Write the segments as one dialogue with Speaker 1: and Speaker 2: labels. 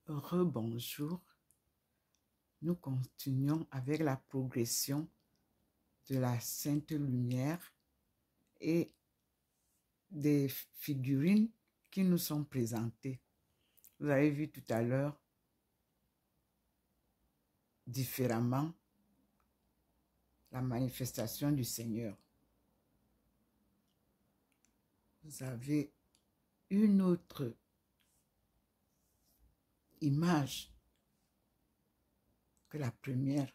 Speaker 1: Rebonjour, nous continuons avec la progression de la Sainte Lumière et des figurines qui nous sont présentées. Vous avez vu tout à l'heure différemment la manifestation du Seigneur. Vous avez une autre image que la première.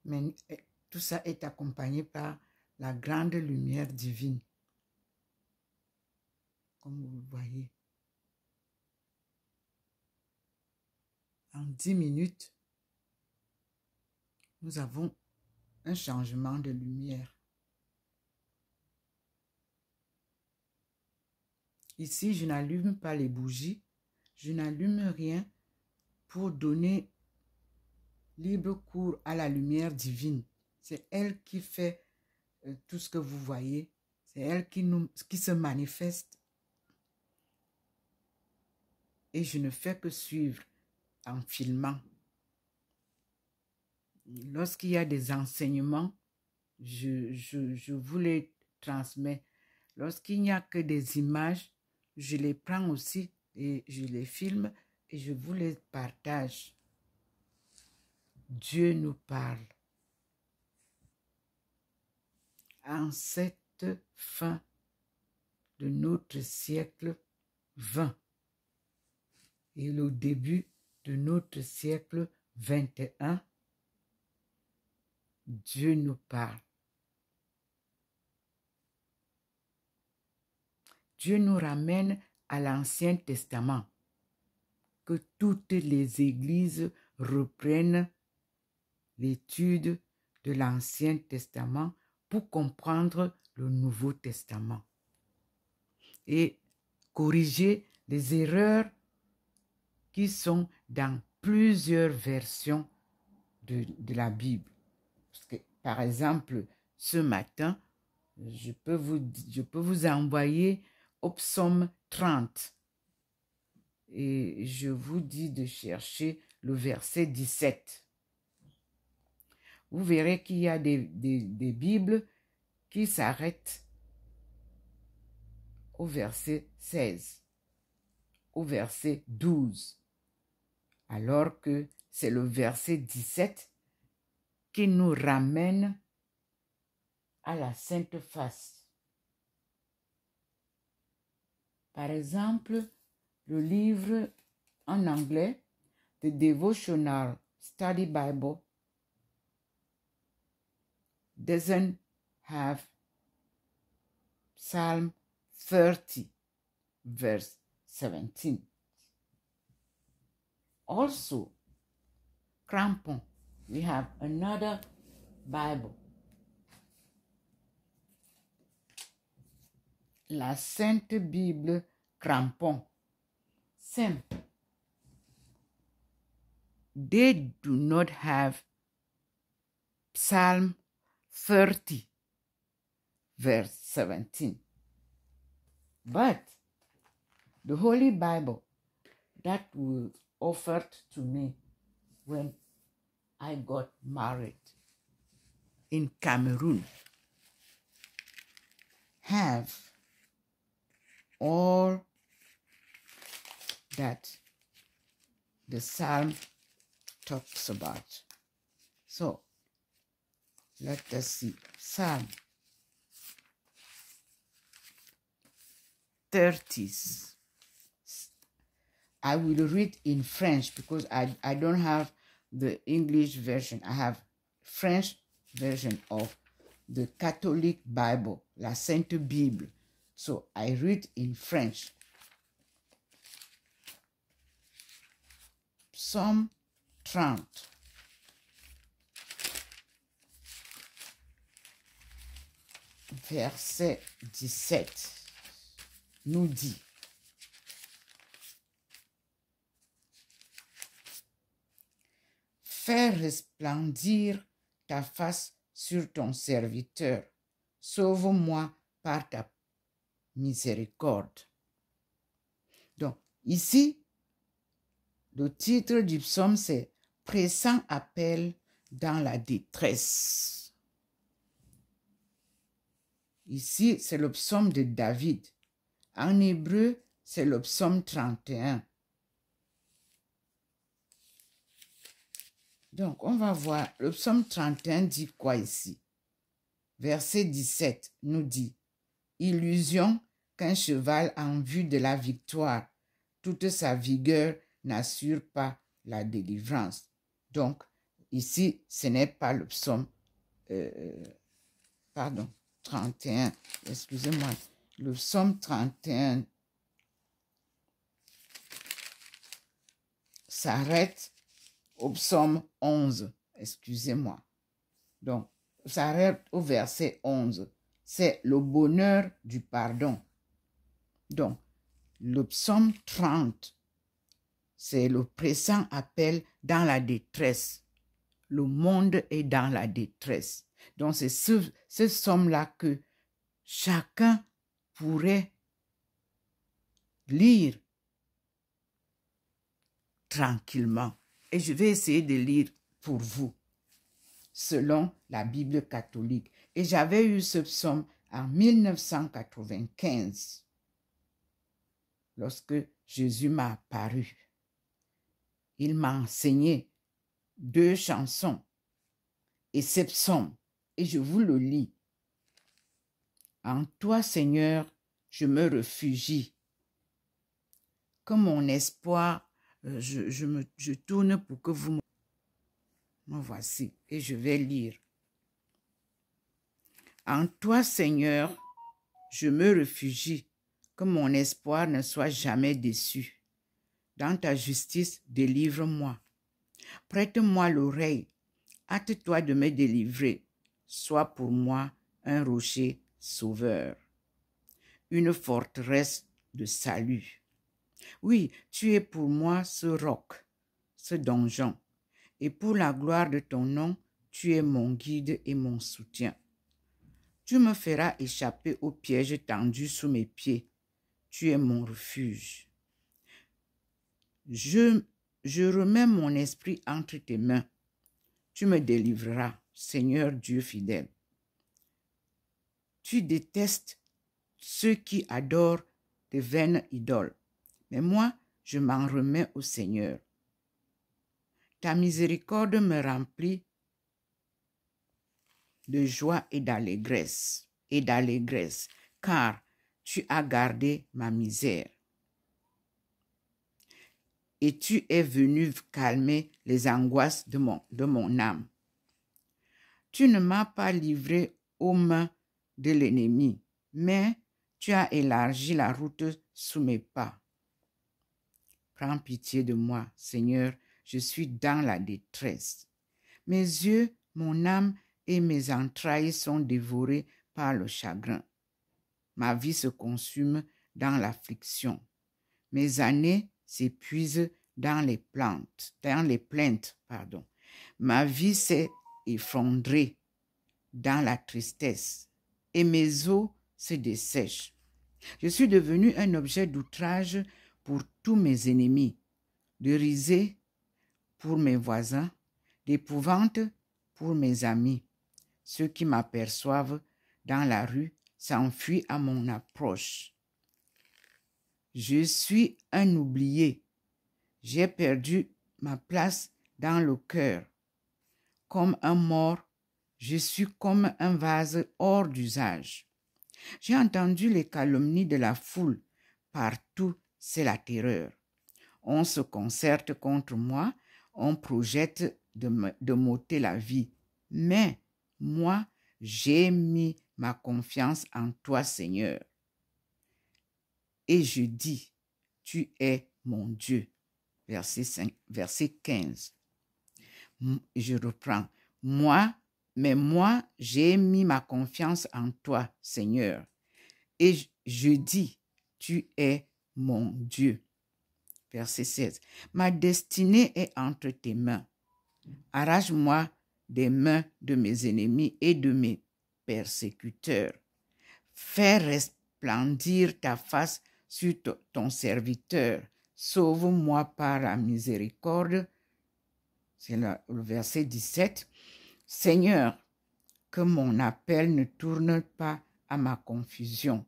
Speaker 1: Mais tout ça est accompagné par la grande lumière divine. Comme vous le voyez. En 10 minutes, nous avons un changement de lumière. Ici, je n'allume pas les bougies, je n'allume rien pour donner libre cours à la lumière divine. C'est elle qui fait tout ce que vous voyez. C'est elle qui se manifeste. Et je ne fais que suivre en filmant. Lorsqu'il y a des enseignements, je vous les transmets. Lorsqu'il n'y a que des images, je les prends aussi et je les filme et je vous les partage. Dieu nous parle. En cette fin de notre siècle 20 et le début de notre siècle 21, Dieu nous parle. Dieu nous ramène à l'Ancien Testament, que toutes les églises reprennent l'étude de l'Ancien Testament pour comprendre le Nouveau Testament et corriger les erreurs qui sont dans plusieurs versions de la Bible. Parce que, par exemple, ce matin, je peux vous envoyer au psaume 30 et je vous dis de chercher le verset 17. Vous verrez qu'il y a des Bibles qui s'arrêtent au verset 16, au verset 12, alors que c'est le verset 17 qui nous ramène à la Sainte Face. Par exemple, le livre en anglais, The Devotional Study Bible, doesn't have Psalm 30, verse 17. Also, Crampon, we have another Bible. La Sainte Bible Crampon. Simple. They do not have Psalm 30, verse 17. But the Holy Bible that was offered to me when I got married in Cameroon have all that the psalm talks about. So, let us see. Psalm 30. I will read in French because I don't have the English version. I have French version of the Catholic Bible, la Sainte Bible. So I read in French. Psaume 30. Verset 17 nous dit: Fais resplendir ta face sur ton serviteur. Sauve-moi par ta miséricorde. Donc, ici, Le titre du psaume, c'est « Pressant appel dans la détresse ». Ici, c'est le psaume de David. En hébreu, c'est le psaume 31. Donc, on va voir, le psaume 31 dit quoi ici? Verset 17 nous dit « Illusion qu'un cheval en vue de la victoire, toute sa vigueur n'assure pas la délivrance. » Donc, ici, ce n'est pas le psaume, 31, excusez-moi, le psaume 31 s'arrête au psaume 11, excusez-moi. Donc, s'arrête au verset 11. C'est le bonheur du pardon. Donc, le psaume 30, c'est le pressant appel dans la détresse. Le monde est dans la détresse. Donc, c'est ce psaume-là que chacun pourrait lire tranquillement. Et je vais essayer de lire pour vous, selon la Bible catholique. Et j'avais eu ce psaume en 1995, lorsque Jésus m'a apparu. Il m'a enseigné 2 chansons et ce psaume, et je vous le lis. En toi, Seigneur, je me réfugie. Que mon espoir, je tourne pour que vous me voici, et je vais lire. En toi, Seigneur, je me réfugie, que mon espoir ne soit jamais déçu. Dans ta justice, délivre-moi. Prête-moi l'oreille, hâte-toi de me délivrer. Sois pour moi un rocher sauveur, une forteresse de salut. Oui, tu es pour moi ce roc, ce donjon, et pour la gloire de ton nom, tu es mon guide et mon soutien. Tu me feras échapper au piège tendu sous mes pieds. Tu es mon refuge. Je remets mon esprit entre tes mains. Tu me délivreras, Seigneur Dieu fidèle. Tu détestes ceux qui adorent de vaines idoles, mais moi, je m'en remets au Seigneur. Ta miséricorde me remplit de joie et d'allégresse, car tu as gardé ma misère. Et tu es venu calmer les angoisses de mon âme. Tu ne m'as pas livré aux mains de l'ennemi, mais tu as élargi la route sous mes pas. Prends pitié de moi, Seigneur, je suis dans la détresse. Mes yeux, mon âme et mes entrailles sont dévorés par le chagrin. Ma vie se consume dans l'affliction. Mes années s'épuisent dans les plaintes. Ma vie s'est effondrée dans la tristesse et mes os se dessèchent. Je suis devenu un objet d'outrage pour tous mes ennemis, de risée pour mes voisins, d'épouvante pour mes amis. Ceux qui m'aperçoivent dans la rue s'enfuient à mon approche. Je suis un oublié. J'ai perdu ma place dans le cœur. Comme un mort, je suis comme un vase hors d'usage. J'ai entendu les calomnies de la foule. Partout, c'est la terreur. On se concerte contre moi, on projette de m'ôter la vie. Mais moi, j'ai mis ma confiance en toi, Seigneur. Et je dis, tu es mon Dieu. Verset 15. Je reprends. Moi, j'ai mis ma confiance en toi, Seigneur. Et je dis, tu es mon Dieu. Verset 16. Ma destinée est entre tes mains. Arrache-moi des mains de mes ennemis et de mes persécuteurs. Fais resplendir ta face sur ton serviteur. Sauve-moi par la miséricorde. C'est le verset 17. Seigneur, que mon appel ne tourne pas à ma confusion,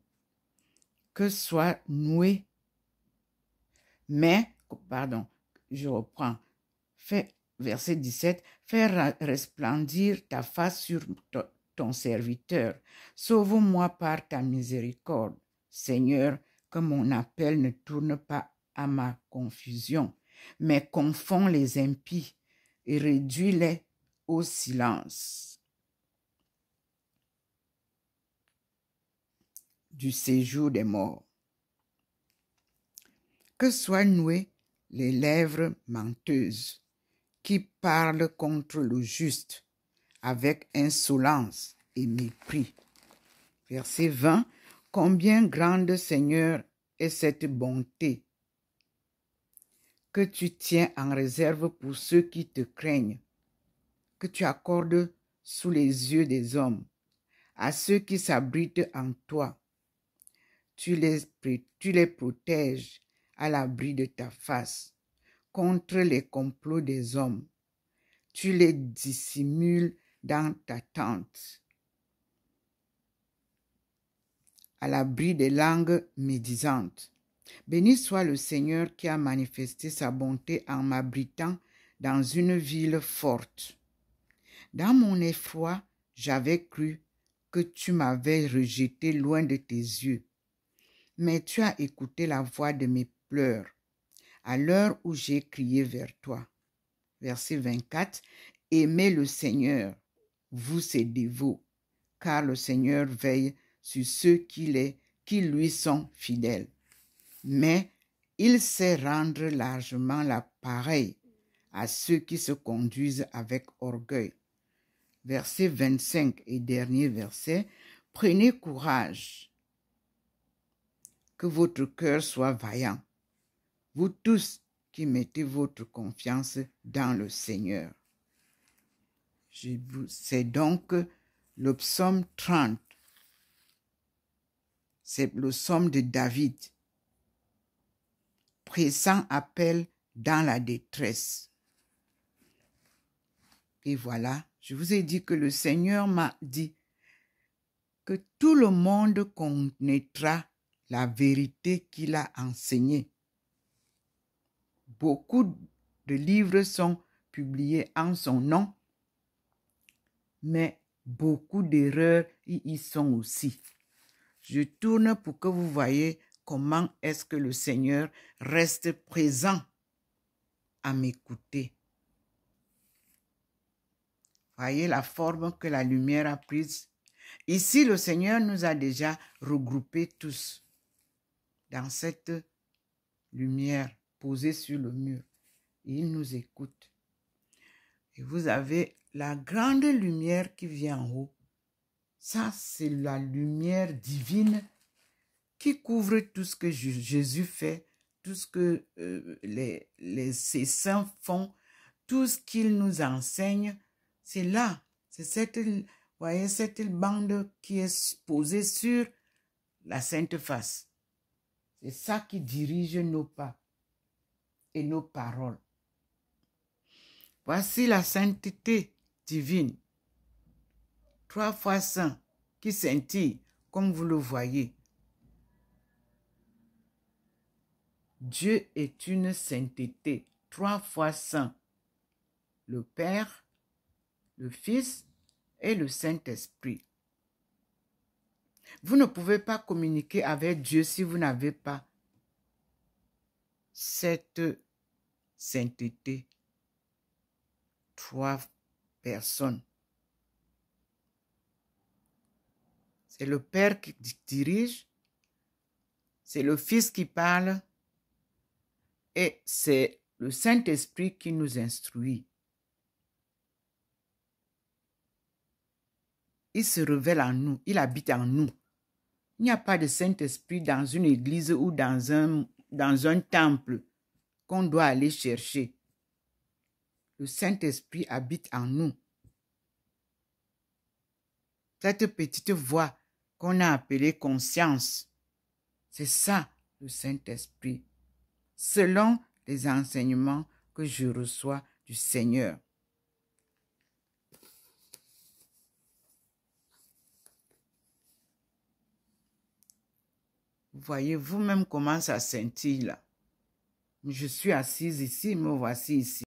Speaker 1: que soit noué, je reprends, verset 17, fais resplendir ta face sur ton serviteur, sauve-moi par ta miséricorde, Seigneur, que mon appel ne tourne pas à ma confusion, mais confonds les impies et réduis-les au silence. Du séjour des morts. Que soient nouées les lèvres menteuses qui parlent contre le juste avec insolence et mépris. Verset 20. Combien grande, Seigneur, est cette bonté que tu tiens en réserve pour ceux qui te craignent, que tu accordes sous les yeux des hommes, à ceux qui s'abritent en toi. Tu les protèges à l'abri de ta face, contre les complots des hommes. Tu les dissimules dans ta tente, à l'abri des langues médisantes. Béni soit le Seigneur qui a manifesté sa bonté en m'abritant dans une ville forte. Dans mon effroi, j'avais cru que tu m'avais rejeté loin de tes yeux. Mais tu as écouté la voix de mes pleurs, à l'heure où j'ai crié vers toi. Verset 24. Aimez le Seigneur, vous ses dévots, car le Seigneur veille sur ceux qui lui sont fidèles. Mais il sait rendre largement la pareille à ceux qui se conduisent avec orgueil. Verset 25 et dernier verset. Prenez courage, que votre cœur soit vaillant, vous tous qui mettez votre confiance dans le Seigneur. C'est donc le psaume 30. C'est le psaume de David, pressant appel dans la détresse. Et voilà, je vous ai dit que le Seigneur m'a dit que tout le monde connaîtra la vérité qu'il a enseignée. Beaucoup de livres sont publiés en son nom, mais beaucoup d'erreurs y sont aussi. Je tourne pour que vous voyez comment est-ce que le Seigneur reste présent à m'écouter. Voyez la forme que la lumière a prise. Ici, le Seigneur nous a déjà regroupés tous dans cette lumière posée sur le mur. Il nous écoute. Et vous avez la grande lumière qui vient en haut. Ça, c'est la lumière divine qui couvre tout ce que Jésus fait, tout ce que ses saints font, tout ce qu'il nous enseigne. C'est là, c'est cette bande qui est posée sur la Sainte Face. C'est ça qui dirige nos pas et nos paroles. Voici la sainteté divine, 3 fois saint, qui scintille, comme vous le voyez. Dieu est une sainteté, 3 fois saint. Le Père, le Fils et le Saint-Esprit. Vous ne pouvez pas communiquer avec Dieu si vous n'avez pas cette sainteté. 3 personnes. C'est le Père qui dirige, c'est le Fils qui parle et c'est le Saint-Esprit qui nous instruit. Il se révèle en nous, il habite en nous. Il n'y a pas de Saint-Esprit dans une église ou dans un temple qu'on doit aller chercher. Le Saint-Esprit habite en nous. Cette petite voix qu'on a appelée conscience, c'est ça le Saint-Esprit. selon les enseignements que je reçois du Seigneur. Vous voyez vous-même comment ça scintille là. Je suis assise ici, me voici ici.